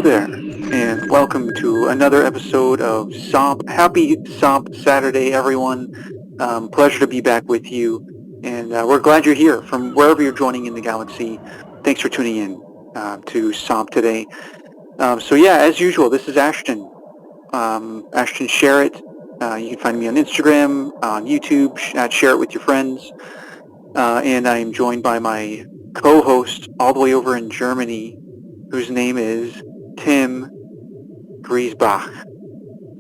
Hello there, and welcome to another episode of SOMP. Happy SOMP Saturday, everyone. Pleasure to be back with you, and we're glad you're here from wherever you're joining in the galaxy. Thanks for tuning in to SOMP today. As usual, this is Ashton. Ashton Sherritt. You can find me on Instagram, on YouTube, share it with your friends. And I'm joined by my co-host all the way over in Germany, whose name is Tim Griesbach.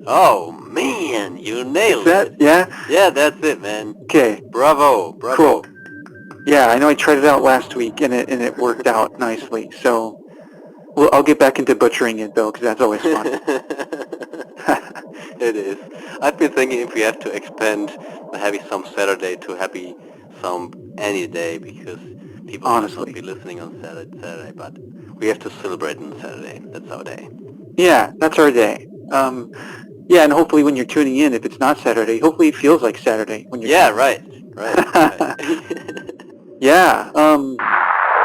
Oh man, you nailed it. Yeah? Yeah, that's it, man. Okay. Bravo. Cool. Yeah, I know I tried it out last week and it worked out nicely. So I'll get back into butchering it though, because that's always fun. It is. I've been thinking if we have to expand the Happy Some Saturday to Happy Some any day, because people might not be listening on Saturday, but we have to celebrate on Saturday. That's our day. Yeah, that's our day. Yeah, and hopefully when you're tuning in, if it's not Saturday, hopefully it feels like Saturday when you're right. Yeah.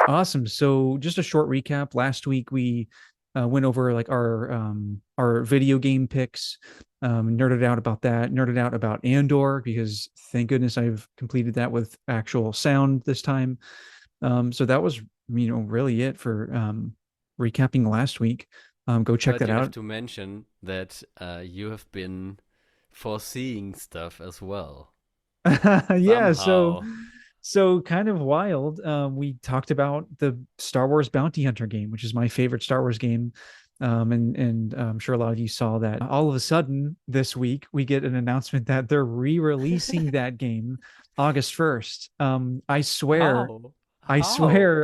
Awesome. So just a short recap. Last week we went over like our video game picks, nerded out about that, nerded out about Andor, because thank goodness I've completed that with actual sound this time. So that was, really it for recapping last week. Go check that out. I have to mention that you have been foreseeing stuff as well. Yeah, so kind of wild. We talked about the Star Wars Bounty Hunter game, which is my favorite Star Wars game. And I'm sure a lot of you saw that. All of a sudden this week, we get an announcement that they're re-releasing that game August 1st. I swear,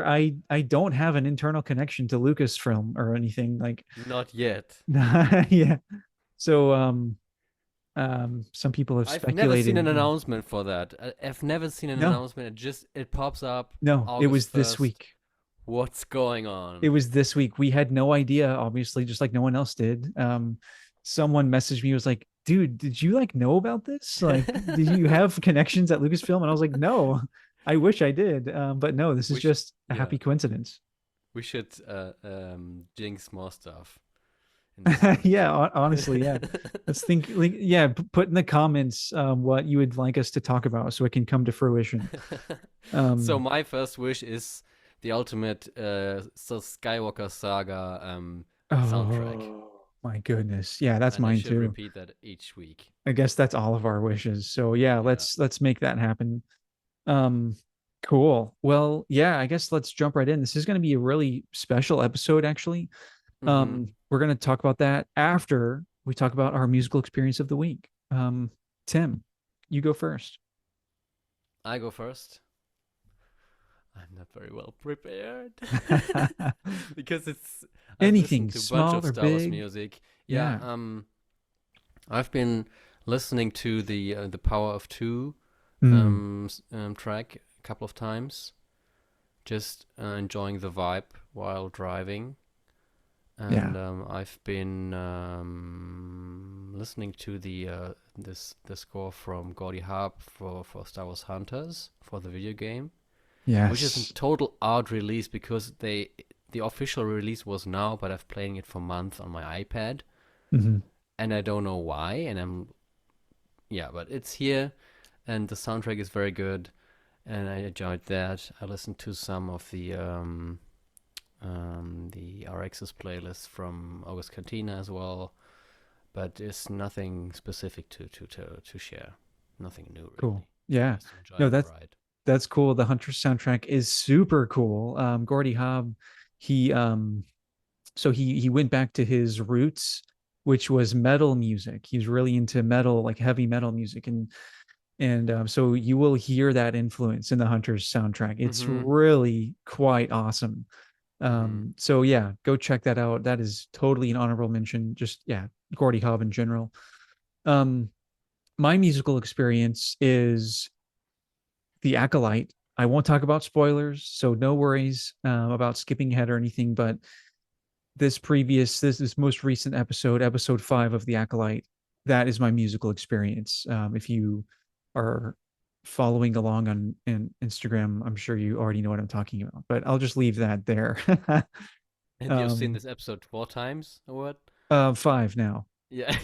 I don't have an internal connection to Lucasfilm or anything like. Not yet. Yeah. So some people have speculated. I've never seen an announcement for that. I've never seen an announcement. It pops up. No, August it was 1st. this week. What's going on? It was this week. We had no idea, obviously, just like no one else did. Someone messaged me, was like, dude, did you like know about this? Like, did you have connections at Lucasfilm? And I was like, no, I wish I did. But no, this is just a happy coincidence. We should jinx more stuff. Yeah, honestly, yeah. Let's think. Put in the comments what you would like us to talk about, so it can come to fruition. So my first wish is the ultimate Skywalker saga soundtrack. Oh my goodness, yeah, that's mine too. Repeat that each week. I guess that's all of our wishes. So yeah, let's make that happen. Cool. Well, yeah, I guess let's jump right in. This is going to be a really special episode, actually. We're going to talk about that after we talk about our musical experience of the week. Tim, you go first. I go first. I'm not very well prepared because it's anything small or Star Wars big music. Yeah. I've been listening to the Power of Two track a couple of times, just enjoying the vibe while driving. And I've been listening to the score from Gordy Harp for Star Wars Hunters for the video game. Yes. Which is a total odd release because the official release was now, but I've playing it for months on my iPad, and I don't know why. But it's here, and the soundtrack is very good, and I enjoyed that. I listened to some of the RX's playlist from August Cantina as well, but it's nothing specific to share. Nothing new. Really. Cool. Yeah. No, that's cool. The Hunter soundtrack is super cool. Gordy Hobb, he went back to his roots, which was metal music. He's really into metal, like heavy metal music, and so you will hear that influence in the Hunter's soundtrack. It's really quite awesome. So yeah, go check that out. That is totally an honorable mention. Just Gordy Hobb in general. My musical experience is The Acolyte. I won't talk about spoilers, so no worries about skipping ahead or anything, but this most recent episode 5 of The Acolyte, that is my musical experience. If you are following along on Instagram, I'm sure you already know what I'm talking about, but I'll just leave that there. And you've seen this episode 4 times or what? 5 now. Yeah.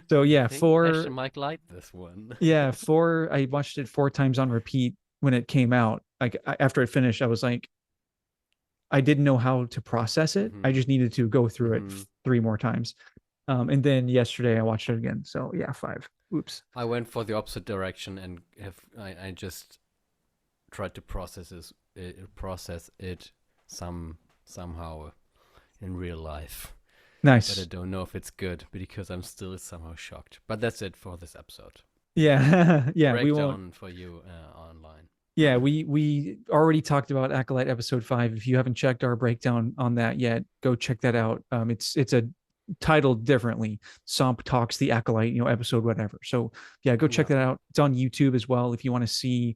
So yeah, I think 4. Ashton might like this one. Yeah, 4. I watched it 4 times on repeat when it came out. Like after it finished, I was like, I didn't know how to process it. I just needed to go through it 3 more times. And then yesterday I watched it again. So yeah, 5. Oops. I went for the opposite direction and I just tried to process it somehow in real life. Nice. But I don't know if it's good because I'm still somehow shocked. But that's it for this episode. Yeah. Yeah. Breakdown we won't for you online. Yeah, we already talked about Acolyte episode 5. If you haven't checked our breakdown on that yet, go check that out. It's a titled differently. SOMP Talks the Acolyte, episode whatever. So yeah, go check that out. It's on YouTube as well if you want to see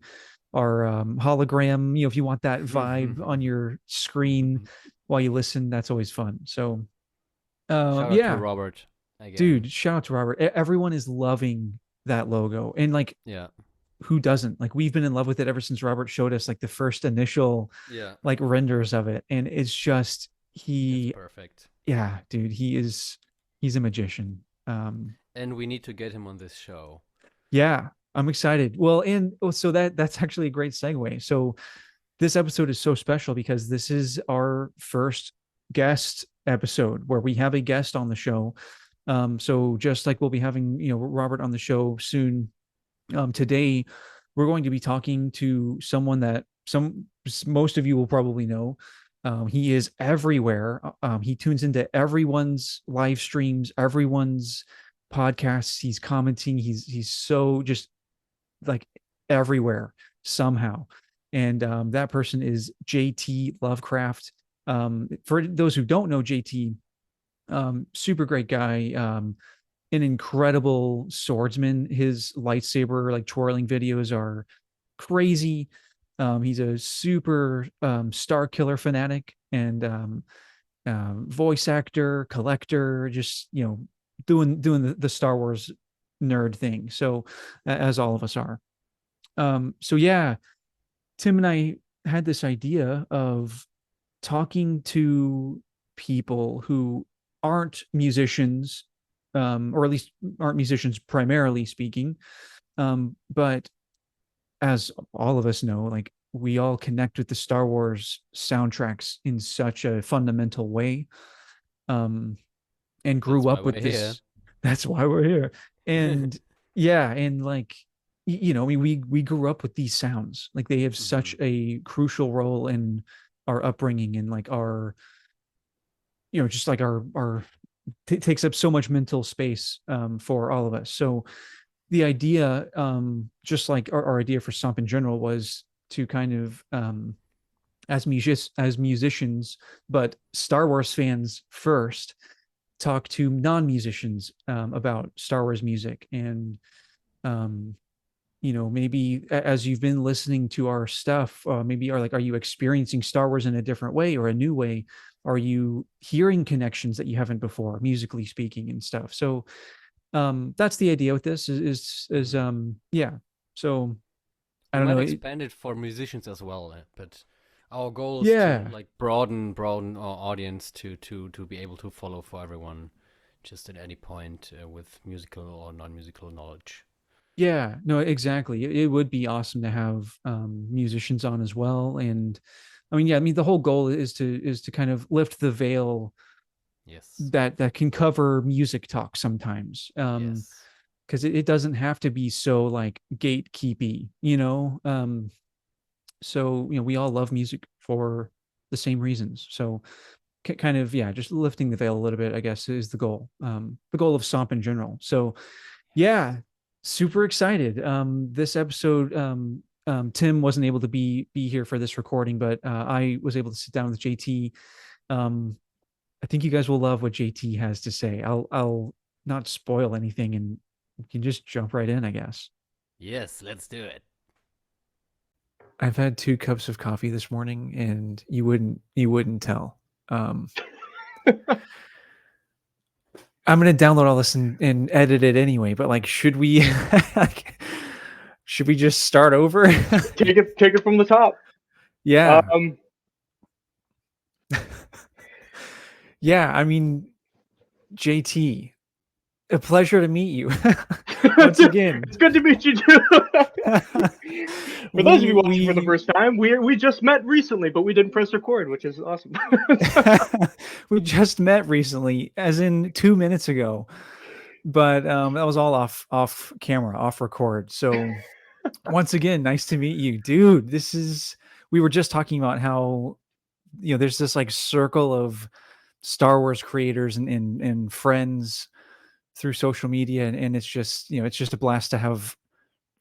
our hologram. If you want that vibe on your screen while you listen, that's always fun. So shout out to Robert again. Dude, shout out to Robert. Everyone is loving that logo, and like who doesn't? Like we've been in love with it ever since Robert showed us like the first initial like renders of it, and it's just it's perfect. Yeah, dude, he's a magician. And we need to get him on this show. Yeah, I'm excited. Well, and so that's actually a great segue. So this episode is so special because this is our first guest episode where we have a guest on the show. So just like we'll be having, Robert on the show soon, today we're going to be talking to someone that most of you will probably know. He is everywhere. He tunes into everyone's live streams, everyone's podcasts. He's commenting. He's so just like everywhere somehow. And that person is JT Lovecraft. For those who don't know JT, super great guy, an incredible swordsman. His lightsaber like twirling videos are crazy. He's a super Star Killer fanatic and voice actor, collector, just doing the Star Wars nerd thing. So as all of us are. So yeah, Tim and I had this idea of talking to people who aren't musicians, or at least aren't musicians primarily speaking, but as all of us know, like we all connect with the Star Wars soundtracks in such a fundamental way, and grew up with this. Here. That's why we're here. And yeah, and like we grew up with these sounds. Like they have such a crucial role in our upbringing and like our just like our takes up so much mental space for all of us. So the idea, just like our idea for SOMP in general, was to kind of as musicians, but Star Wars fans first, talk to non-musicians about Star Wars music. And maybe as you've been listening to our stuff, maybe are you experiencing Star Wars in a different way or a new way? Are you hearing connections that you haven't before, musically speaking and stuff? So that's the idea with this is yeah. So I don't know. Expanded for musicians as well, but our goal is to like broaden our audience to be able to follow for everyone, just at any point with musical or non-musical knowledge. Yeah, no, exactly. It would be awesome to have musicians on as well. And I mean, the whole goal is to kind of lift the veil. Yes. That can cover music talk sometimes. Because it doesn't have to be so like gatekeepy, so we all love music for the same reasons. So kind of just lifting the veil a little bit, I guess, is the goal of SOMP in general. So yeah, super excited. This episode, Tim wasn't able to be here for this recording, but I was able to sit down with JT. I think you guys will love what JT has to say. I'll not spoil anything, and we can just jump right in, I guess. Yes, let's do it. I've had 2 cups of coffee this morning, and you wouldn't tell. I'm gonna download all this and edit it anyway. But like, should we just start over? Take it from the top. Yeah. Yeah, I mean, JT, a pleasure to meet you once again. It's good to meet you too. For those of you watching for the we first time, we just met recently, but we didn't press record, which is awesome. we just met recently, as in 2 minutes ago, but that was all off camera, off record. So once again, nice to meet you, dude. We were just talking about how there's this like circle of Star Wars creators and friends through social media, and it's just it's just a blast to have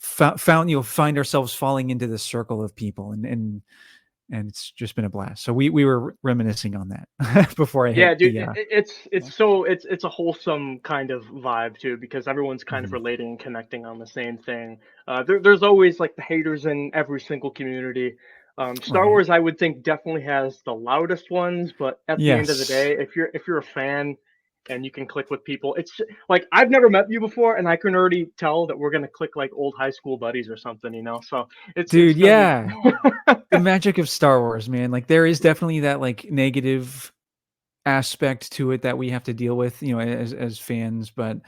found find ourselves falling into this circle of people, and it's just been a blast. So we were reminiscing on that before I hit Yeah, dude, the it's a wholesome kind of vibe too, because everyone's kind of Mhm. relating and connecting on the same thing. There's always like the haters in every single community. Star Right. Wars, I would think, definitely has the loudest ones, but at the end of the Yes. day, if you're a fan and you can click with people, it's like I've never met you before, and I can already tell that we're gonna click like old high school buddies or something, you know. So it's Dude, gonna be. yeah. The magic of Star Wars, man. Like there is definitely that like negative aspect to it that we have to deal with, as fans, but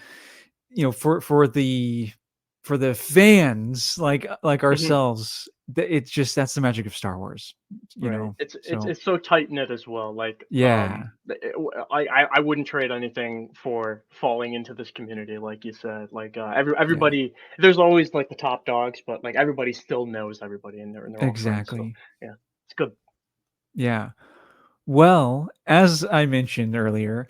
for the fans like Mhm. ourselves, it's just that's the magic of Star Wars, Right. It's it's So it's so tight knit as well. Like yeah. I wouldn't trade anything for falling into this community, like you said. Like Yeah, everybody, there's always like the top dogs, but like everybody still knows everybody, and they're all friends. So exactly. yeah, it's good. Yeah. Well, as I mentioned earlier,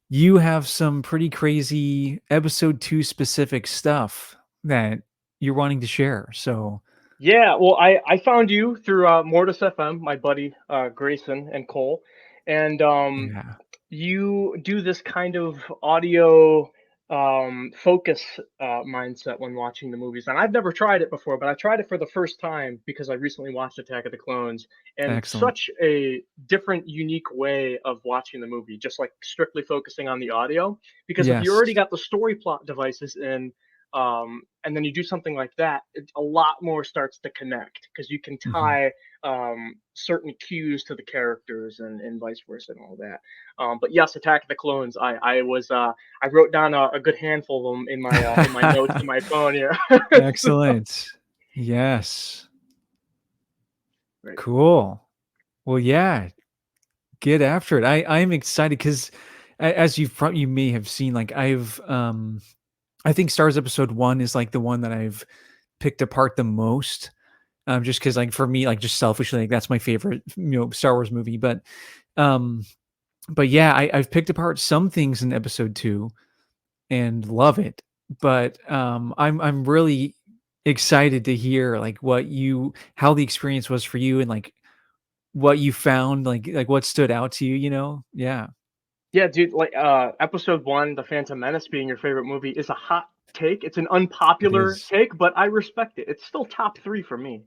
you have some pretty crazy episode 2 specific stuff that you're wanting to share. So, Yeah, well, I found you through Mortis FM, my buddy Grayson and Cole, and yeah. you do this kind of audio focus mindset when watching the movies. And I've never tried it before, but I tried it for the first time because I recently watched Attack of the Clones, and Excellent. such a different, unique way of watching the movie, just like strictly focusing on the audio. Because if you Yes. already got the story plot devices in, and then you do something like that, a lot more starts to connect because you can Mhm. tie certain cues to the characters and vice versa and all that. But yes, Attack of the Clones. I wrote down a good handful of them in my notes in my phone here. So, Excellent. Yes. right. Cool. Well, yeah, get after it. I'm excited because as you may have seen, like I think Stars episode 1 is like the one that I've picked apart the most. Just because like for me, like just selfishly, like that's my favorite, Star Wars movie. Um, but yeah, I've picked apart some things in episode 2 and love it. But I'm really excited to hear like how the experience was for you and like what you found, like what stood out to you, Yeah, Yeah, dude. Like episode one, The Phantom Menace being your favorite movie is a hot take. It's an it unpopular is. take, but I respect it. It's still top three for me.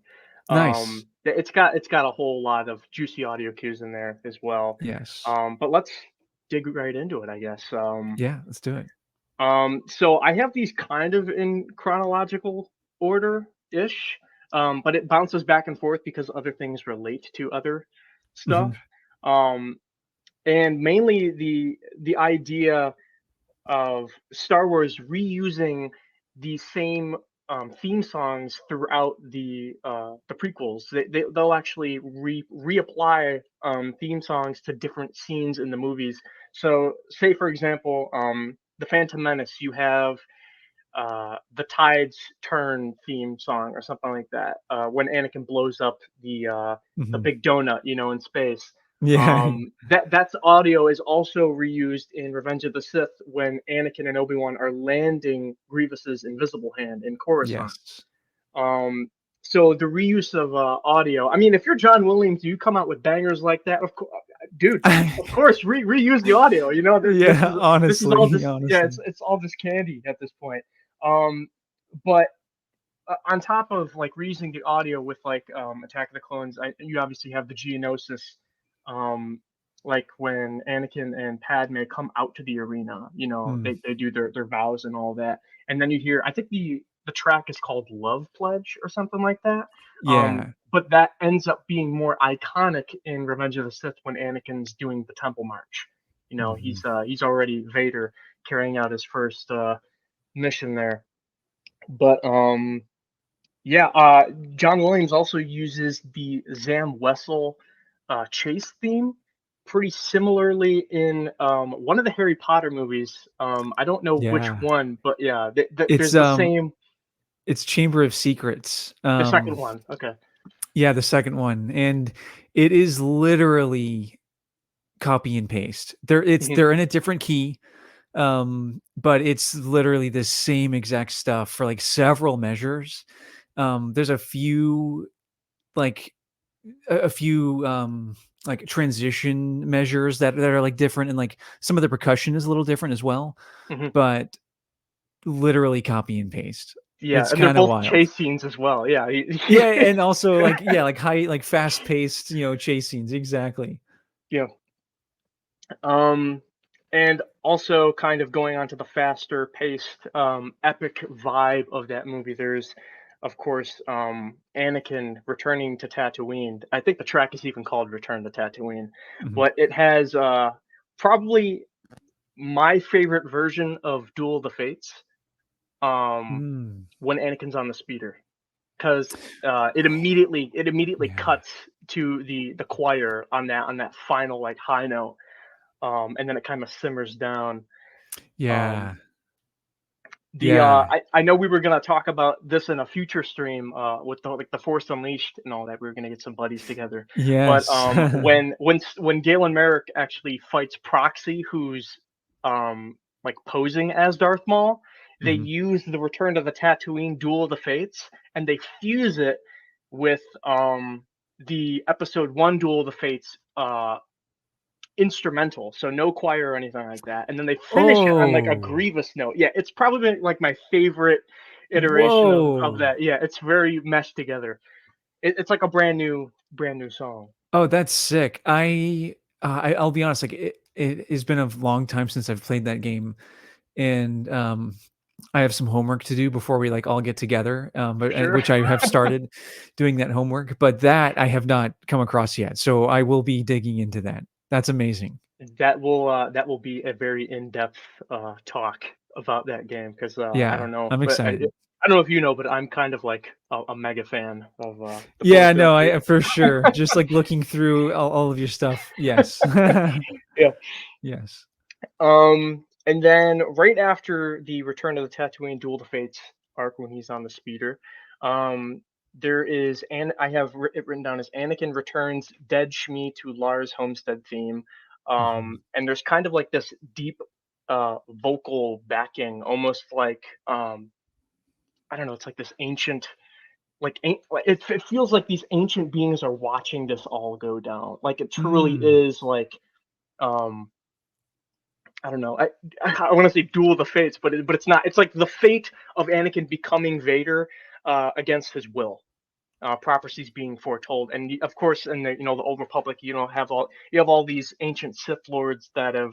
Nice. It's got a whole lot of juicy audio cues in there as well. Yes. But let's dig right into it, I guess. Yeah, let's do it. So I have these kind of in chronological order ish, but it bounces back and forth because other things relate to other stuff. Mhm. Um, and mainly the idea of Star Wars reusing the same theme songs throughout the prequels. They'll actually reapply theme songs to different scenes in the movies. So, say for example, the Phantom Menace, you have the Tides Turn theme song or something like that. When Anakin blows up the Mhm. big donut, in space. Yeah. That's audio is also reused in Revenge of the Sith when Anakin and Obi-Wan are landing Grievous's invisible hand in Coruscant. Yes. Um, so the reuse of audio. I mean, if you're John Williams, you come out with bangers like that. Of course, dude. Of course, reuse the audio. Yeah, This is all honestly, this. Yeah, honestly. it's all this candy at this point. But on top of like reusing the audio with like Attack of the Clones, you obviously have the Geonosis, um, like when Anakin and Padme come out to the arena. Mm. They do their vows and all that, and then you hear. I think the track is called Love Pledge or something like that. Yeah. But that ends up being more iconic in Revenge of the Sith when Anakin's doing the Temple March. he's already Vader carrying out his first mission there. But John Williams also uses the Zam Wessel chase theme pretty similarly in one of the Harry Potter movies. I don't know which one, but yeah, there's the same. It's Chamber of Secrets. The second one, okay. Yeah, the second one, and it is literally copy and paste. They're in a different key, but it's literally the same exact stuff for like several measures. There's a few like transition measures that are like different, and like some of the percussion is a little different as well, but literally copy and paste. Yeah, it's and they're both wild. Chase scenes as well. Yeah. Yeah, and also like high, like fast paced, chase scenes. Exactly. Yeah. And also kind of going on to the faster paced, epic vibe of that movie. There's, of course, Anakin returning to Tatooine. I think the track is even called "Return to Tatooine," but it has probably my favorite version of Duel of the Fates. When Anakin's on the speeder, because it immediately cuts to the choir on that final like high note, and then it kind of simmers down. I know we were gonna talk about this in a future stream with the Force Unleashed and all that. We were gonna get some buddies together. Yes. But when Galen Merrick actually fights Proxy, who's like posing as Darth Maul, they use the Return to the Tatooine Duel of the Fates, and they fuse it with the Episode 1 Duel of the Fates instrumental, so no choir or anything like that, and then they finish it on like a Grievous note. Yeah, it's probably like my favorite iteration of that. Yeah, it's very meshed together. It's like a brand new song. Oh, that's sick. I'll be honest, like it has been a long time since I've played that game, and I have some homework to do before we like all get together, which I have started doing that homework, but that I have not come across yet. So I will be digging into that. That's amazing. That will be a very in-depth talk about that game, because I don't know. I'm excited. I don't know if you know, but I'm kind of like a mega fan of. I for sure. Just like looking through all of your stuff. Yes. Yeah. Yes. And then right after the Return of the Tatooine Duel of the Fates arc, when he's on the speeder, there is, and I have it written down as Anakin returns Dead Shmi to Lars Homestead theme. And there's kind of like this deep vocal backing, almost like I don't know, it's like this ancient, like it feels like these ancient beings are watching this all go down. Like it truly is like I don't know. I want to say Duel of the Fates, but it's not. It's like the fate of Anakin becoming Vader against his will. Prophecies being foretold, and of course, in the Old Republic, you have all these ancient Sith lords that have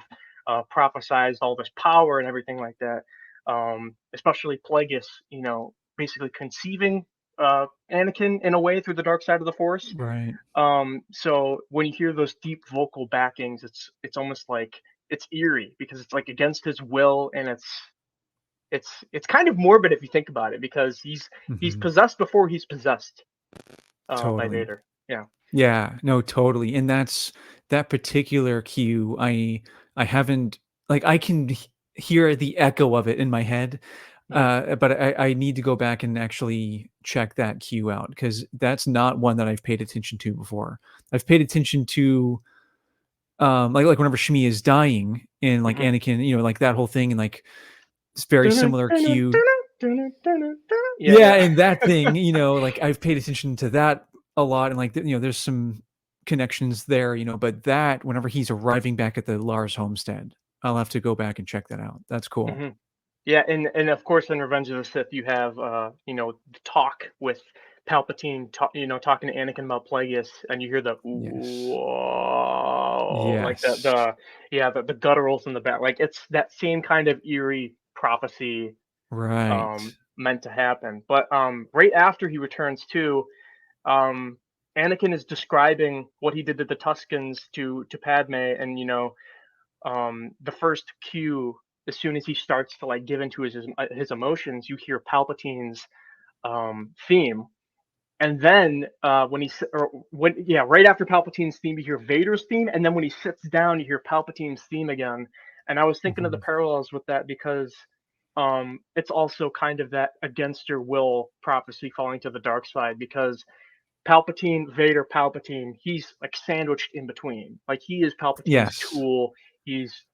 prophesized all this power and everything like that. Especially Plagueis, basically conceiving Anakin in a way through the dark side of the Force. Right. So when you hear those deep vocal backings, it's almost like it's eerie, because it's like against his will, and it's kind of morbid if you think about it, because he's possessed before he's possessed by Vader. Yeah, no, totally. And that particular cue, I haven't, like, I can hear the echo of it in my head, but I need to go back and actually check that cue out, because that's not one that I've paid attention to before. I've paid attention to like whenever Shmi is dying and like Anakin, like that whole thing, and like it's very similar cue. And that thing, like I've paid attention to that a lot, and like there's some connections there, but that whenever he's arriving back at the Lars homestead, I'll have to go back and check that out. That's cool. Yeah, and of course in Revenge of the Sith you have the talk with Palpatine, talking to Anakin about Plagueis, and you hear the like the gutturals in the back, like it's that same kind of eerie prophecy, right, meant to happen. But right after he returns to, Anakin is describing what he did to the Tuscans to Padme, and the first cue, as soon as he starts to like give into his emotions, you hear Palpatine's theme. And then right after Palpatine's theme, you hear Vader's theme, and then when he sits down, you hear Palpatine's theme again. And I was thinking of the parallels with that because it's also kind of that against your will prophecy falling to the dark side, because Palpatine, Vader, Palpatine, he's like sandwiched in between. Like he is Palpatine's tool. He's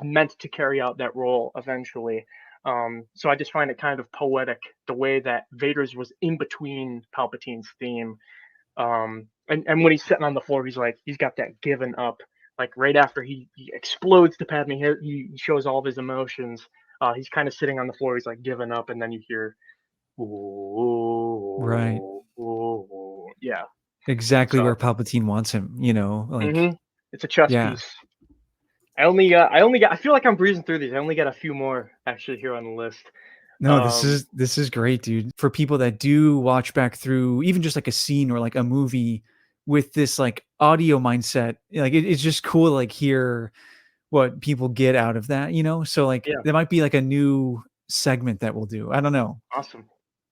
meant to carry out that role eventually. So I just find it kind of poetic the way that Vader's was in between Palpatine's theme. And when he's sitting on the floor, he's got that given up. Like right after he explodes to Padme, he shows all of his emotions. He's kind of sitting on the floor. He's like given up, and then you hear, ooh, right, ooh, yeah, exactly where Palpatine wants him. Like it's a chess piece. I feel like I'm breezing through these. I only got a few more actually here on the list. No, this is great, dude. For people that do watch back through even just like a scene or like a movie with this like audio mindset, like it's just cool to like hear what people get out of that, So like there might be like a new segment that we'll do. I don't know. Awesome.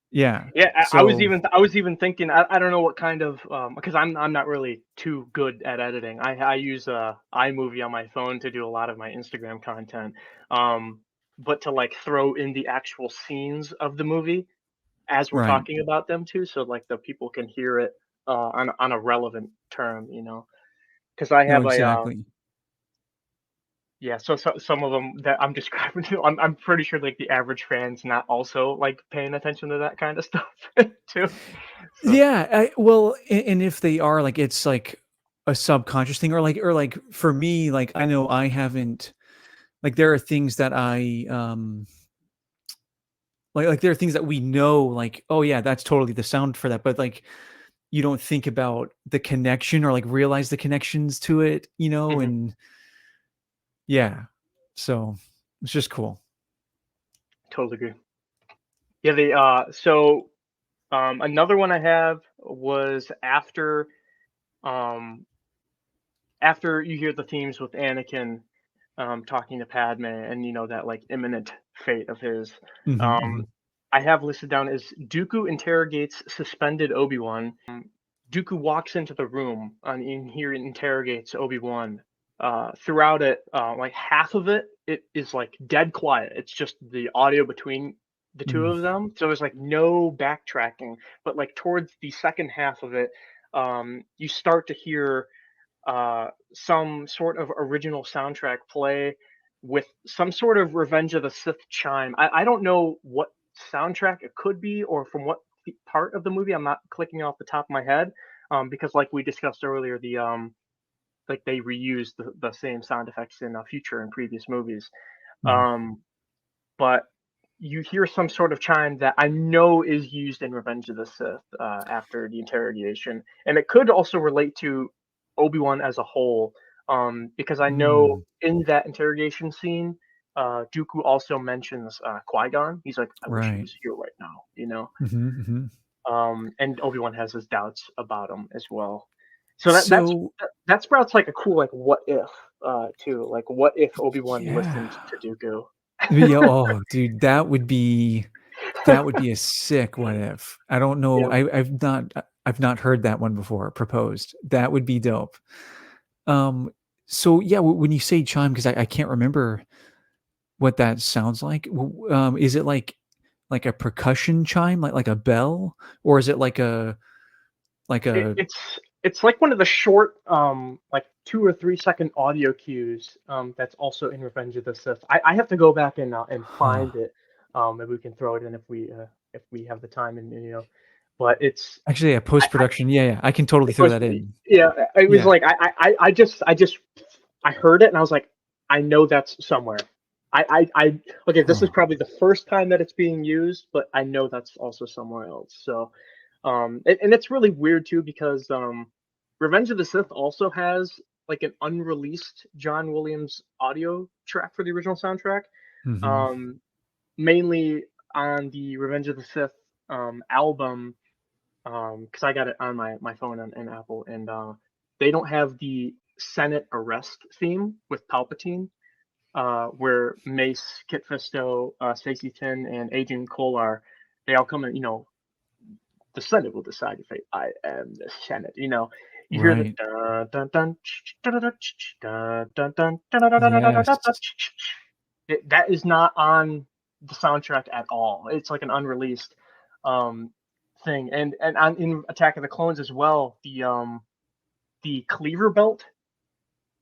Yeah. I was even thinking, I don't know what kind of because I'm not really too good at editing. I use iMovie on my phone to do a lot of my Instagram content. But to like throw in the actual scenes of the movie as we're talking about them too, so like the people can hear it on a relevant term, because I have exactly. Yeah, so some of them that I'm describing, I'm pretty sure like the average fan's not also like paying attention to that kind of stuff too. So. Yeah, well, and if they are, like, it's like a subconscious thing, or like for me, like I know I haven't, like there are things that I like there are things that we know, like, oh yeah, that's totally the sound for that, but like you don't think about the connection or like realize the connections to it, and yeah, so it's just cool. Totally agree. Yeah, another one I have was after you hear the themes with Anakin talking to Padme, and that like imminent fate of his. I have listed down as Dooku interrogates suspended Obi-Wan. Dooku walks into the room and here interrogates Obi-Wan. Throughout it, like half of it is like dead quiet. It's just the audio between the two of them. So there's like no backtracking. But like towards the second half of it, you start to hear some sort of original soundtrack play with some sort of Revenge of the Sith chime. I don't know what soundtrack it could be or from what part of the movie. I'm not clicking off the top of my head because like we discussed earlier, like they reused the same sound effects in future and previous movies. But you hear some sort of chime that I know is used in Revenge of the Sith after the interrogation, and it could also relate to Obi-Wan as a whole, because I know in that interrogation scene, Dooku also mentions Qui-Gon. He's like, "I wish he was here right now," and Obi-Wan has his doubts about him as well. So that sprouts like a cool like what if too, like what if Obi-Wan listened to Dooku. Yeah, oh, dude, that would be a sick what if. I don't know. Yeah. I've not heard that one before proposed. That would be dope. So yeah, when you say chime, because I can't remember what that sounds like. Is it like a percussion chime, like a bell, or is it like a it's like one of the short like 2 or 3 second audio cues that's also in Revenge of the Sith. I have to go back and find it. Maybe we can throw it in if we have the time, and but it's actually a post-production. Yeah, I can totally throw that in. Yeah, it was like I just heard it and I was like, I know that's somewhere. Okay, this is probably the first time that it's being used, but I know that's also somewhere else. So and it's really weird too because Revenge of the Sith also has like an unreleased John Williams audio track for the original soundtrack. Mainly on the Revenge of the Sith album, because I got it on my phone and Apple, and they don't have the Senate arrest theme with Palpatine. where Mace, Kit Fisto, Stacey Tin, and Agent Kolar, they all come in, the Senate will decide your fate. I am the Senate. You hear the dun dun dun dun dun dun dun. That is not on the soundtrack at all. It's like an unreleased thing. And in Attack of the Clones as well, the cleaver belt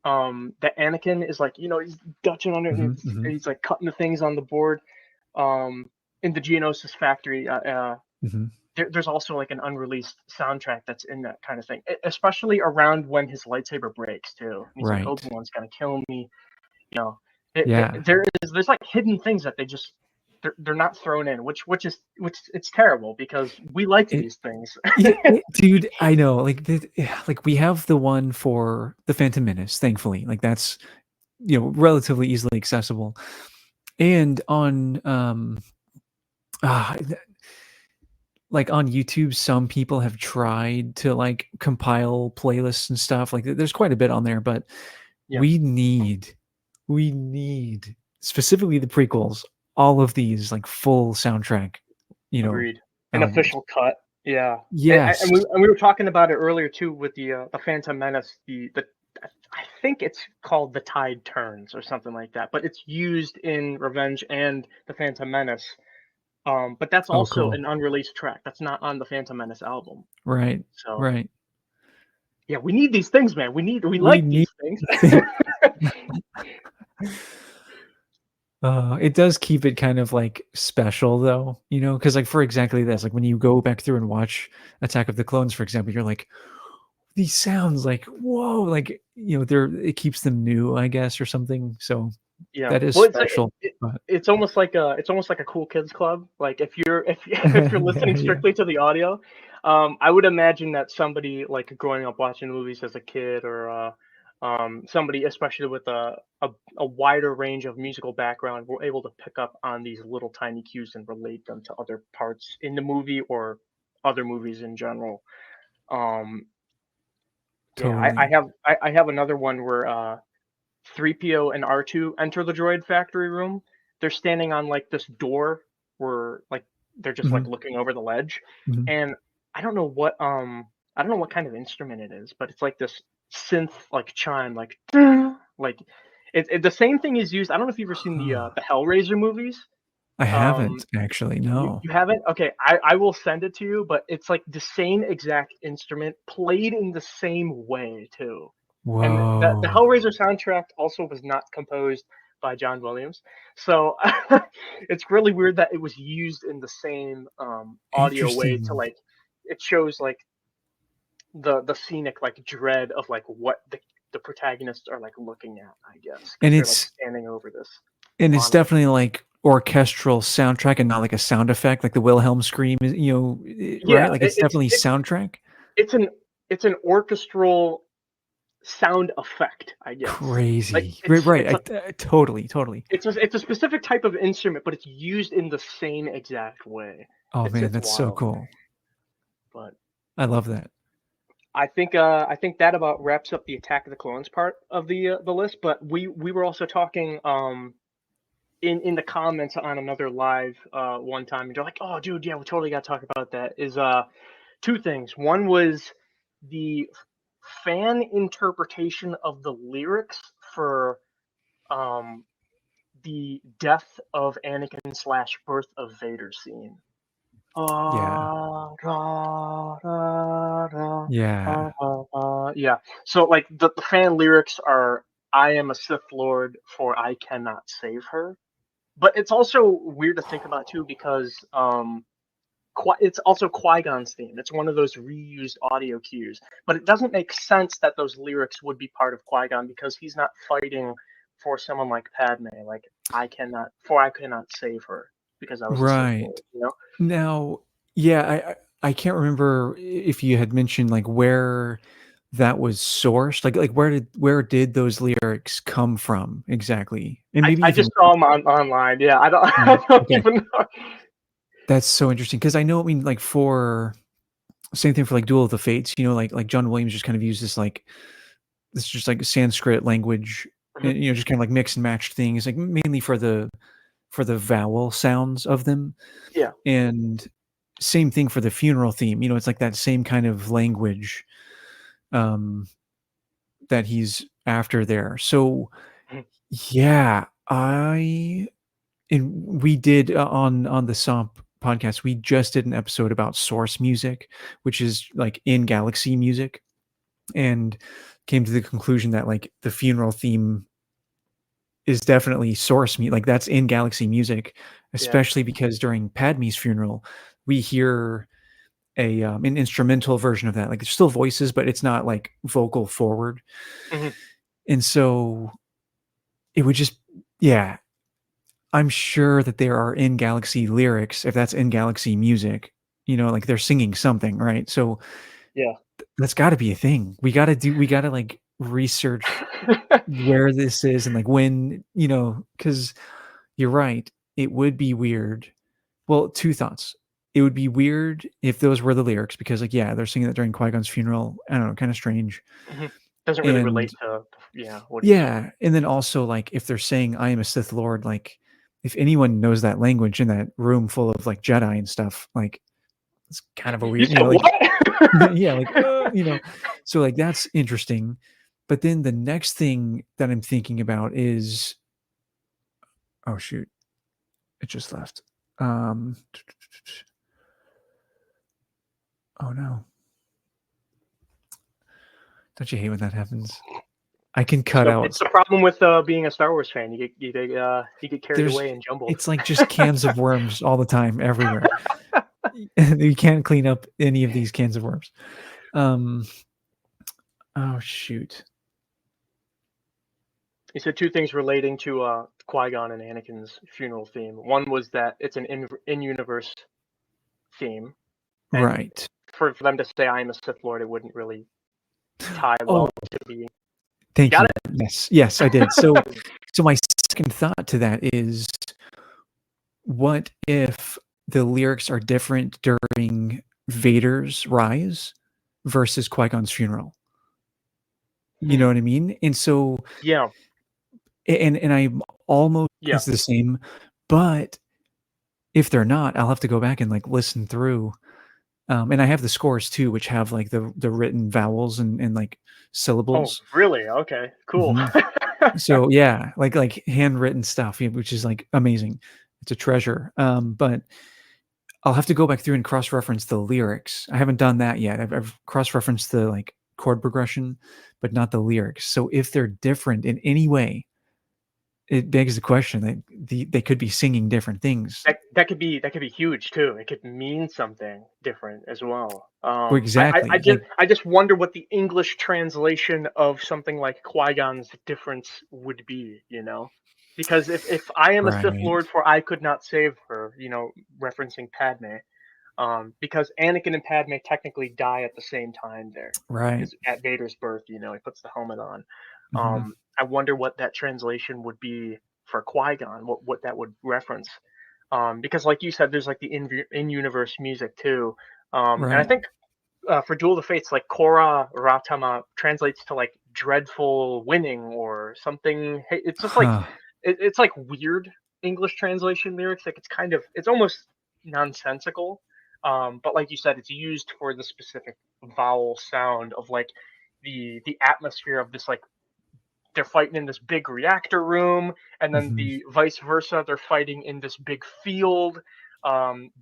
that Anakin is like, he's dutching on it, and he's like cutting the things on the board. In the Geonosis factory, there's also like an unreleased soundtrack that's in that kind of thing, especially around when his lightsaber breaks too. And he's like, Obi-Wan's gonna kill me. There's like hidden things that they're not thrown in, which it's terrible because we like these things. Dude, I know. Like we have the one for the Phantom Menace, thankfully. Like that's relatively easily accessible, and on like on YouTube, some people have tried to like compile playlists and stuff. Like there's quite a bit on there, but we need specifically the prequels, all of these like full soundtrack, Agreed. An official cut. Yeah. Yes. And we were talking about it earlier too with the Phantom Menace. I think it's called The Tide Turns or something like that, but it's used in Revenge and The Phantom Menace. But that's also an unreleased track. That's not on the Phantom Menace album. Right. So right. Yeah, we need these things, man. We like these things. It does keep it kind of like special though, because like for exactly this, like when you go back through and watch Attack of the Clones, for example, you're like, these sounds like, whoa, like, it keeps them new, I guess, or something. So yeah, that is special. It's almost like a cool kids club. Like if you're listening strictly to the audio, I would imagine that somebody like growing up watching movies as a kid, or somebody especially with a wider range of musical background, were able to pick up on these little tiny cues and relate them to other parts in the movie or other movies in general. Totally. Yeah, I have another one where 3PO and R2 enter the droid factory room. They're standing on like this door where like they're just like looking over the ledge, and I don't know what kind of instrument it is, but it's like this synth like chime, like the same thing is used. I don't know if you've ever seen the Hellraiser movies. I haven't actually. No, you haven't. Okay, I will send it to you, but it's like the same exact instrument played in the same way too. Whoa. And the Hellraiser soundtrack also was not composed by John Williams, so it's really weird that it was used in the same audio way to like it shows like the scenic like dread of like what the protagonists are like looking at, I guess. And it's like standing over this. And it's definitely like orchestral soundtrack and not like a sound effect, like the Wilhelm scream is, right? Like it's definitely soundtrack. It's an orchestral sound effect, I guess. Crazy. Right. Totally. It's a specific type of instrument, but it's used in the same exact way. Oh man, that's wild. So cool. But I love that. I think that about wraps up the Attack of the Clones part of the list, but we were also talking in the comments on another live one time, and they're like, "Oh, dude, yeah, we totally got to talk about that." Is two things. One was the fan interpretation of the lyrics for the death of Anakin / birth of Vader scene. Yeah. So like the fan lyrics are, "I am a Sith Lord, for I cannot save her." But it's also weird to think about too, because it's also Qui-Gon's theme. It's one of those reused audio cues, but it doesn't make sense that those lyrics would be part of Qui-Gon, because he's not fighting for someone like Padme. Like I cannot save her because I was right. Now, yeah, I can't remember if you had mentioned like where that was sourced. Like where did those lyrics come from exactly? And maybe I just saw them online. Yeah, I don't even know. That's so interesting, because I know, like for same thing for like Duel of the Fates, like John Williams just kind of used this just like Sanskrit language and, just kind of like mix and match things, like mainly for the vowel sounds of them. Yeah. And same thing for the funeral theme. It's like that same kind of language that he's after there. So yeah, and we did on the SOMP podcast, we just did an episode about source music, which is like in galaxy music, and came to the conclusion that like the funeral theme is definitely source music, like that's in galaxy music, especially because during Padme's funeral, we hear an instrumental version of that. Like there's still voices, but it's not like vocal forward. And so it would just, I'm sure that there are in galaxy lyrics, if that's in galaxy music, like they're singing something, right? So that's got to be a thing. We got to like research where this is and like when, because you're right. It would be weird. Well, two thoughts. It would be weird if those were the lyrics, because like, they're singing that during Qui-Gon's funeral. I don't know, kind of strange. Doesn't really relate to, and then also like if they're saying I am a Sith Lord, like if anyone knows that language in that room full of like Jedi and stuff, like it's kind of a weird, so like that's interesting. But then the next thing that I'm thinking about is, oh shoot, it just left. Oh no. Don't you hate when that happens? I can cut out. It's the problem with being a Star Wars fan. You get carried away and jumbled. It's like just cans of worms all the time, everywhere. You can't clean up any of these cans of worms. Oh shoot. You said two things relating to Qui-Gon and Anakin's funeral theme. One was that it's an in-universe theme. Right. For them to say I am a Sith Lord, it wouldn't really tie well to being. Thank you. Yes, I did. So my second thought to that is, what if the lyrics are different during Vader's rise versus Qui-Gon's funeral? You know what I mean? And so and I'm almost it's the same, but if they're not, I'll have to go back and like listen through. And I have the scores too, which have like the written vowels and like syllables. Oh, really? Okay, cool. So yeah, like handwritten stuff, which is like amazing. It's a treasure. But I'll have to go back through and cross-reference the lyrics. I haven't done that yet. I've cross-referenced the like chord progression, but not the lyrics. So if they're different in any way, it begs the question that they could be singing different things. That could be huge too. It could mean something different as well. Exactly. I just wonder what the English translation of something like Qui-Gon's difference would be. Because if I am a Sith Lord, for I could not save her, referencing Padme, because Anakin and Padme technically die at the same time there. Right. At Vader's birth, he puts the helmet on. I wonder what that translation would be for Qui-Gon, what that would reference. Because like you said, there's like the in-universe music too. And I think for Duel of the Fates, like Korra Ratama translates to like dreadful winning or something. It's just like, it's like weird English translation lyrics. Like it's almost nonsensical. But like you said, it's used for the specific vowel sound of like the atmosphere of this, like, they're fighting in this big reactor room, and then the vice versa, they're fighting in this big field.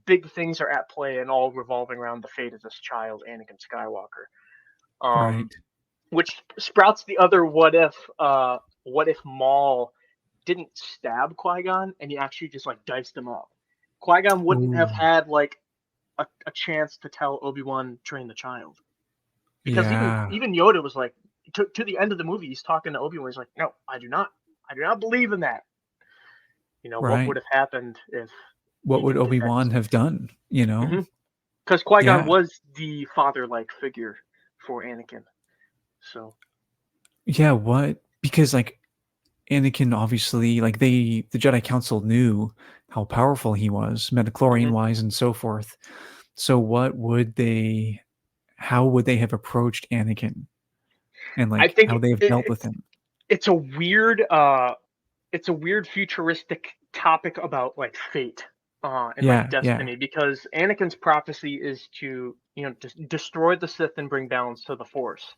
Big things are at play and all revolving around the fate of this child, Anakin Skywalker. Which sprouts the other what if Maul didn't stab Qui-Gon and he actually just like diced him up. Qui-Gon wouldn't have had like a chance to tell Obi-Wan train the child. Because even Yoda was like, to the end of the movie, he's talking to Obi-Wan. He's like, "No, I do not believe in that." What would have happened if? What would Obi-Wan have done? Because Qui-Gon was the father-like figure for Anakin. So. Yeah. What? Because like Anakin, obviously, like the Jedi Council knew how powerful he was, midichlorian-wise, and so forth. So how would they have approached Anakin? And like how they've dealt with him. it's a weird futuristic topic about like fate and like destiny, because Anakin's prophecy is to, you know, destroy the Sith and bring balance to the Force.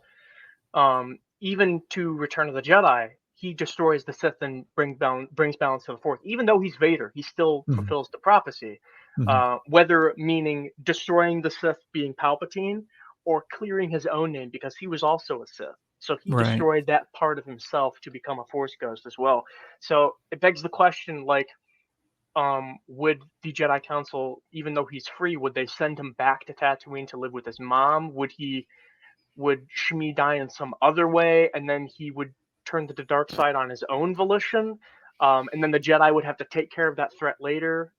Even to Return of the Jedi, he destroys the Sith and brings balance to the Force. Even though he's Vader, he still fulfills the prophecy. Whether meaning destroying the Sith being Palpatine, or clearing his own name because he was also a Sith. So he destroyed that part of himself to become a Force ghost as well. So it begs the question, like, would the Jedi Council, even though he's free, would they send him back to Tatooine to live with his mom? Would Shmi die in some other way, and then he would turn to the dark side on his own volition? And then the Jedi would have to take care of that threat later.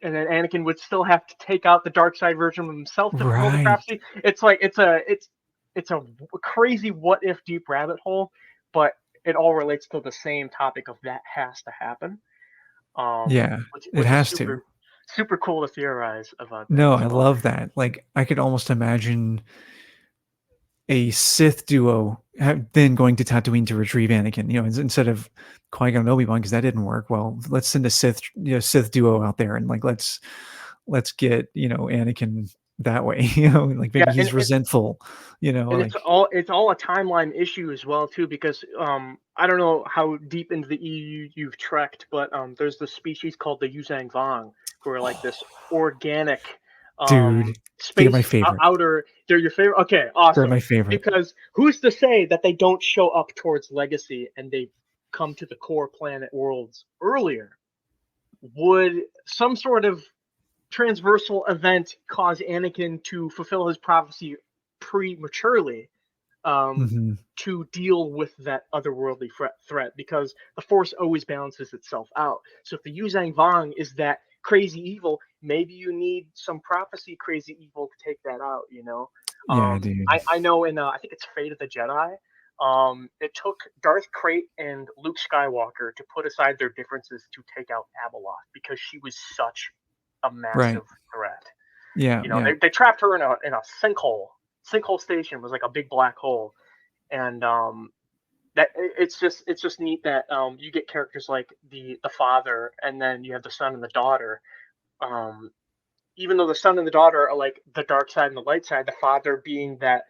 And then Anakin would still have to take out the dark side version of himself to fulfill the prophecy. It's like it's a crazy what if deep rabbit hole, but it all relates to the same topic of that has to happen. It has to. Super cool to theorize about that. No, I love that. Like, I could almost imagine a Sith duo then going to Tatooine to retrieve Anakin, you know, instead of Qui-Gon and Obi-Wan, because that didn't work. Well, let's send a Sith duo out there, and like let's get, you know, Anakin that way, you know, like maybe he's resentful, you know. And like, it's all a timeline issue as well too, because I don't know how deep into the EU you've trekked, but there's this species called the Yuzhang Vong, who are like this organic dude, space, they're my favorite. They're your favorite? Okay, awesome. They're my favorite. Because who's to say that they don't show up towards Legacy and they come to the core planet worlds earlier? Would some sort of transversal event cause Anakin to fulfill his prophecy prematurely, to deal with that otherworldly threat? Because the Force always balances itself out. So if the Yuzhang Vong is that crazy evil, maybe you need some prophecy crazy evil to take that out, you know? Dude. I know in I think it's Fate of the Jedi, it took Darth Krayt and Luke Skywalker to put aside their differences to take out Abeloth, because she was such a massive threat. You know, they trapped her in a sinkhole. Sinkhole Station was like a big black hole, and that it's just neat that you get characters like the father, and then you have the son and the daughter. Even though the son and the daughter are like the dark side and the light side, the father being that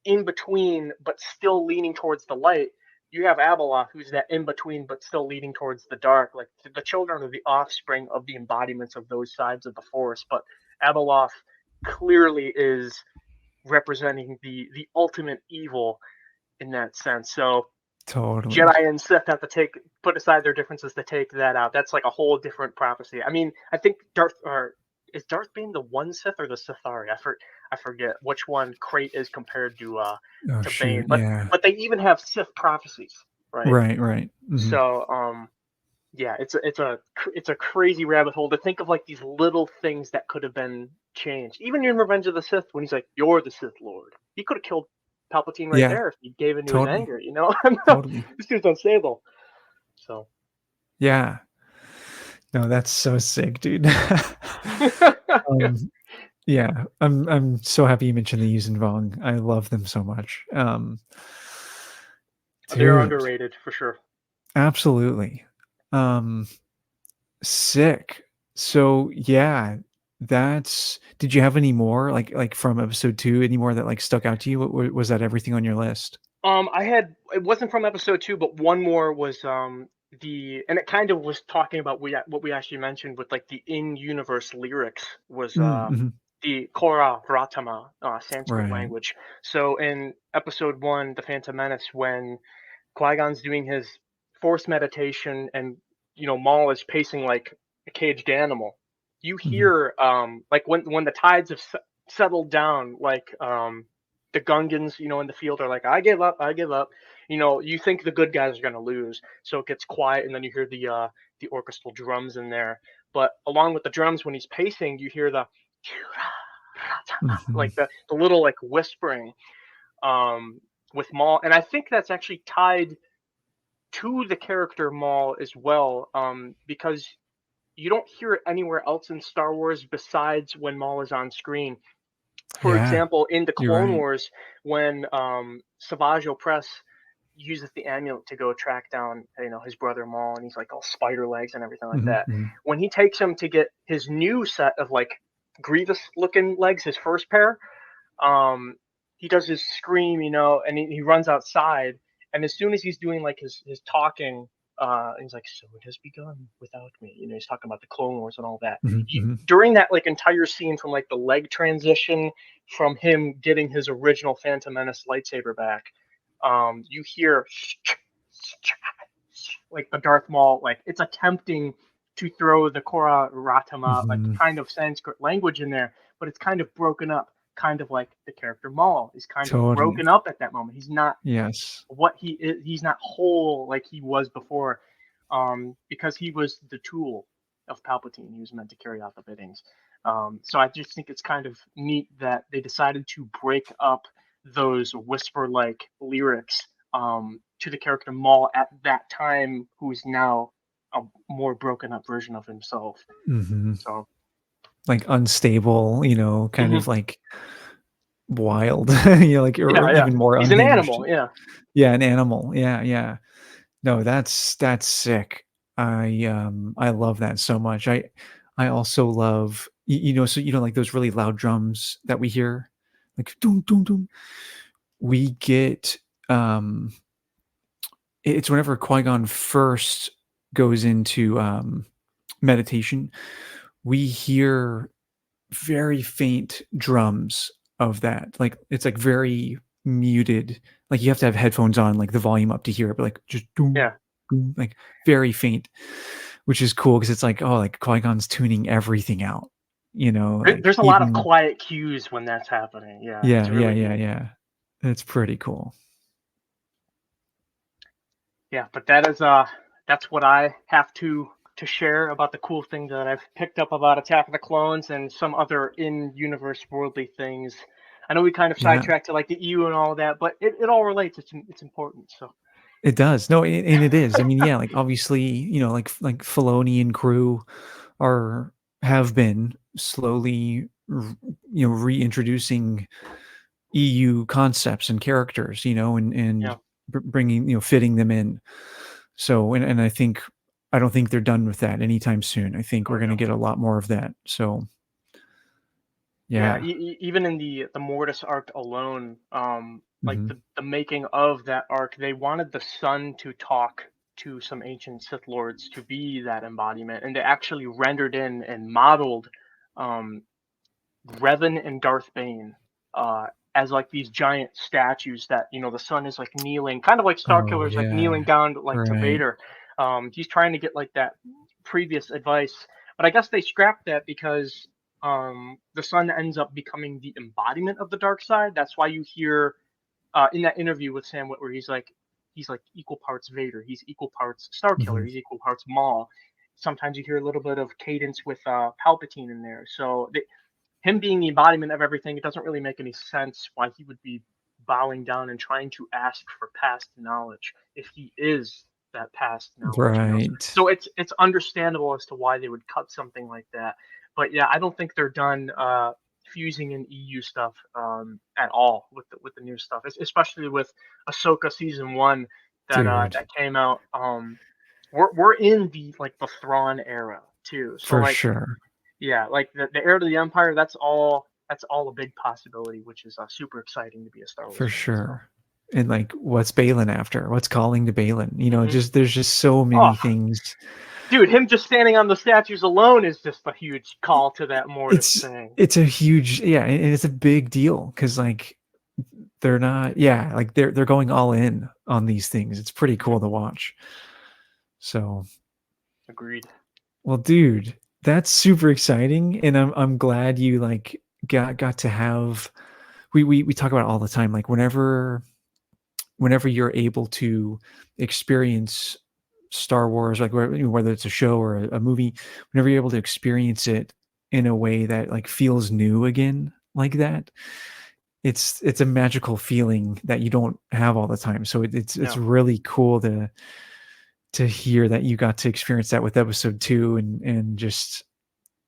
in between but still leaning towards the light. You have Abeloth, who's that in between but still leaning towards the dark. Like, the children are the offspring of the embodiments of those sides of the Force, but Abeloth clearly is representing the ultimate evil in that sense. So totally, Jedi and Sith have to put aside their differences to take that out. That's like a whole different prophecy. I mean, I think is Darth Bane the one Sith or the Sithari? I forget which one Krayt is compared to Bane. But they even have Sith prophecies, right? Right. So yeah, it's a crazy rabbit hole to think of, like, these little things that could have been changed. Even in Revenge of the Sith, when he's like, "You're the Sith Lord," he could have killed Palpatine right there if he gave into his anger. You know, this dude's unstable. So yeah. No, that's so sick, dude. Yeah, I'm so happy you mentioned the Yuzhang Vong. I love them so much. They're underrated for sure. Absolutely. Sick. So yeah, did you have any more like from episode 2, any more that like stuck out to you? Was that everything on your list? It wasn't from episode 2, but one more was and it kind of was talking about what we actually mentioned with like the in-universe lyrics was the Kora Vratama, Sanskrit language. So in episode 1, The Phantom Menace, when Qui-Gon's doing his Force meditation and, you know, Maul is pacing like a caged animal, you hear like when the tides have settled down, like the Gungans, you know, in the field are like, I give up. You know, you think the good guys are going to lose, so it gets quiet, and then you hear the orchestral drums in there. But along with the drums, when he's pacing, you hear the like the little like whispering with Maul, and I think that's actually tied to the character Maul as well, because you don't hear it anywhere else in Star Wars besides when Maul is on screen. For example, in the Clone Wars, when Savage Opress uses the amulet to go track down, his brother Maul, and he's like all spider legs and everything like that. When he takes him to get his new set of like Grievous looking legs, his first pair, he does his scream, and he runs outside, and as soon as he's doing like his talking, he's like, so it has begun without me. He's talking about the Clone Wars and all that. During that like entire scene, from like the leg transition from him getting his original Phantom Menace lightsaber back, you hear like the Darth Maul, like it's attempting to throw the Korra Ratama like kind of Sanskrit language in there, but it's kind of broken up, kind of like the character Maul is kind of broken up at that moment. He's not what he is. He's not whole like he was before, because he was the tool of Palpatine. He was meant to carry out the biddings. So I just think it's kind of neat that they decided to break up those whisper-like lyrics to the character Maul at that time, who's now a more broken up version of himself. So, like unstable, kind of like wild, like even more. He's an animal, an animal, yeah. No, that's sick. I love that so much. I also love like those really loud drums that we hear, like doom doom doom. We get it's whenever Qui-Gon first goes into meditation, we hear very faint drums of that. Like it's like very muted. Like you have to have headphones on, like the volume up to hear it, but like just doom, doom, like very faint, which is cool because it's like, oh, like Qui-Gon's tuning everything out. Like there's a lot of quiet cues when that's happening. Yeah. It's pretty cool. Yeah, but that is that's what I have to share about the cool things that I've picked up about Attack of the Clones and some other in-universe worldly things. I know we kind of sidetracked to like the EU and all that, but it all relates. It's important. So it does. No, and it is. I mean, yeah, like obviously, like Filoni and crew have been slowly, reintroducing EU concepts and characters, and bringing, fitting them in. So, and I don't think they're done with that anytime soon. I think we're going to get a lot more of that. So, yeah. Even in the Mortis arc alone, like the making of that arc, they wanted the Son to talk to some ancient Sith Lords to be that embodiment, and they actually rendered in and modeled Revan and Darth Bane as like these giant statues that the Son is like kneeling, kind of like Starkiller's like kneeling down like to Vader. He's trying to get like that previous advice, but I guess they scrapped that because the Son ends up becoming the embodiment of the dark side. That's why you hear in that interview with Sam Witwer, he's like equal parts Vader, he's equal parts Starkiller, he's equal parts Maul. Sometimes you hear a little bit of cadence with Palpatine in there. So him being the embodiment of everything, it doesn't really make any sense why he would be bowing down and trying to ask for past knowledge if he is that past knowledge. Right. So it's understandable as to why they would cut something like that. But yeah, I don't think they're done fusing in EU stuff at all with the new stuff, especially with Ahsoka season 1 that came out. We're in the Thrawn era too. So for sure. Yeah, like the heir to the Empire, that's all a big possibility, which is super exciting to be a Star Wars for fan, sure. So. And like, what's Balin after? What's calling to Balin? There's just so many things. Dude, him just standing on the statues alone is just a huge call to that Mortis thing. It's a huge, and it's a big deal because like they're not, like they're going all in on these things. It's pretty cool to watch. So, agreed. Well, dude, that's super exciting, and I'm glad you like got to have. We talk about it all the time. Like whenever you're able to experience Star Wars, like whether it's a show or a movie, whenever you're able to experience it in a way that like feels new again, like that, it's a magical feeling that you don't have all the time. So it's really cool to hear that you got to experience that with episode 2 and just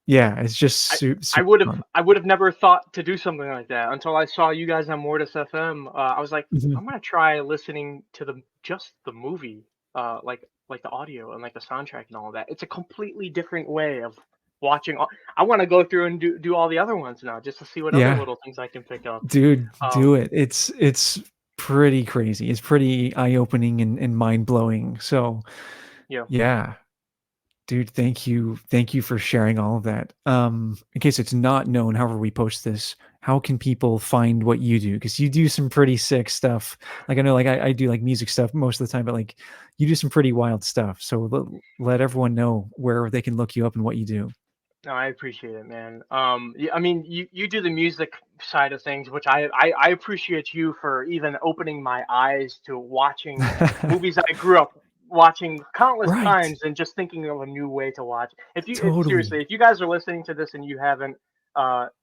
Yeah, it's just super fun. I would have never thought to do something like that until I saw you guys on Mortis FM. I was like, Mhm. I'm gonna try listening to just the movie, like the audio and like the soundtrack and all of that. It's a completely different way of watching. I want to go through and do all the other ones now just to see what other Yeah, little things I can pick up. dude, do Um, it. It's pretty crazy. It's pretty eye-opening and mind-blowing. So, yeah. yeah. Dude, thank you for sharing all of that. In case it's not known, however we post this, how can people find what you do? Because you do some pretty sick stuff. Like I know, like I do like music stuff most of the time, but like you do some pretty wild stuff. So let everyone know where they can look you up and what you do. No, I appreciate it, man. Yeah, I mean, you do the music side of things, which I appreciate you for even opening my eyes to watching movies I grew up watching countless Right. times and just thinking of a new way to watch. Totally. Seriously, if you guys are listening to this and you haven't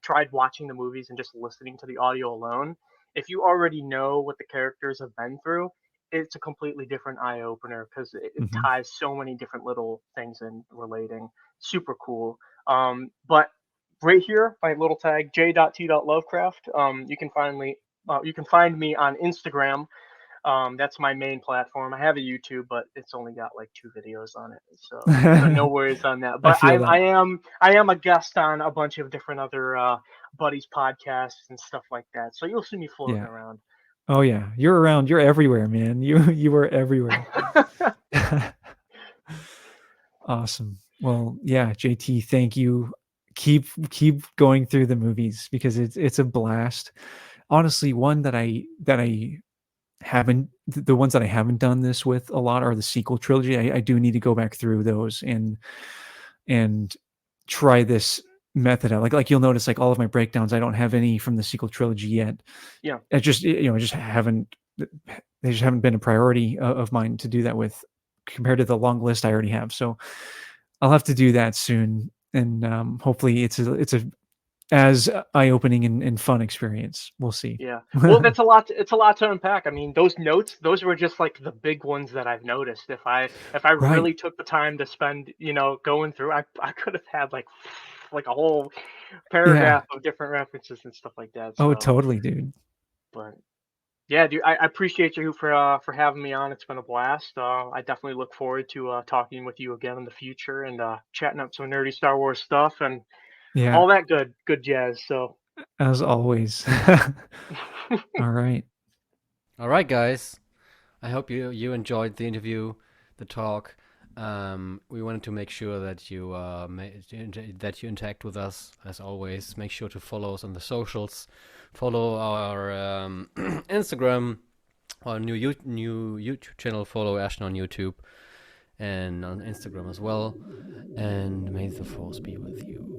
tried watching the movies and just listening to the audio alone, if you already know what the characters have been through, it's a completely different eye opener because it Hmm. ties so many different little things in relating. Super cool. But right here, my little tag j.t.lovecraft. You can find me on Instagram. That's my main platform. I have a YouTube, but it's only got like 2 videos on it, so no worries on that. I But feel that. I am a guest on a bunch of different other buddies podcasts and stuff like that. So you'll see me floating Yeah. around. Oh yeah. You're around. You're everywhere, man. You are everywhere. Awesome. Well, yeah, JT, thank you. Keep going through the movies because it's a blast. Honestly, one that I haven't the ones that I haven't done this with a lot are the sequel trilogy. I do need to go back through those and try this method out. Like you'll notice like all of my breakdowns, I don't have any from the sequel trilogy yet. Yeah. I just just haven't they just haven't been a priority of mine to do that with compared to the long list I already have. So I'll have to do that soon, and hopefully it's a as eye-opening and fun experience. We'll see. Yeah. Well, that's a lot. It's a lot to unpack. I mean, those notes, those were just like the big ones that I've noticed. If I Right. really took the time to spend, going through, I could have had like a whole Yeah. paragraph of different references and stuff like that. Oh, So, totally, dude. but yeah, dude, I appreciate you for having me on. It's been a blast. I definitely look forward to talking with you again in the future and chatting up some nerdy Star Wars stuff and Yeah, all that good jazz. So. as always. All right. All right, guys. I hope you enjoyed the interview, the talk. We wanted to make sure that that you interact with us as always. Make sure to follow us on the socials. Follow our Instagram, our new YouTube channel. Follow Ashton on YouTube and on Instagram as well. And may the force be with you.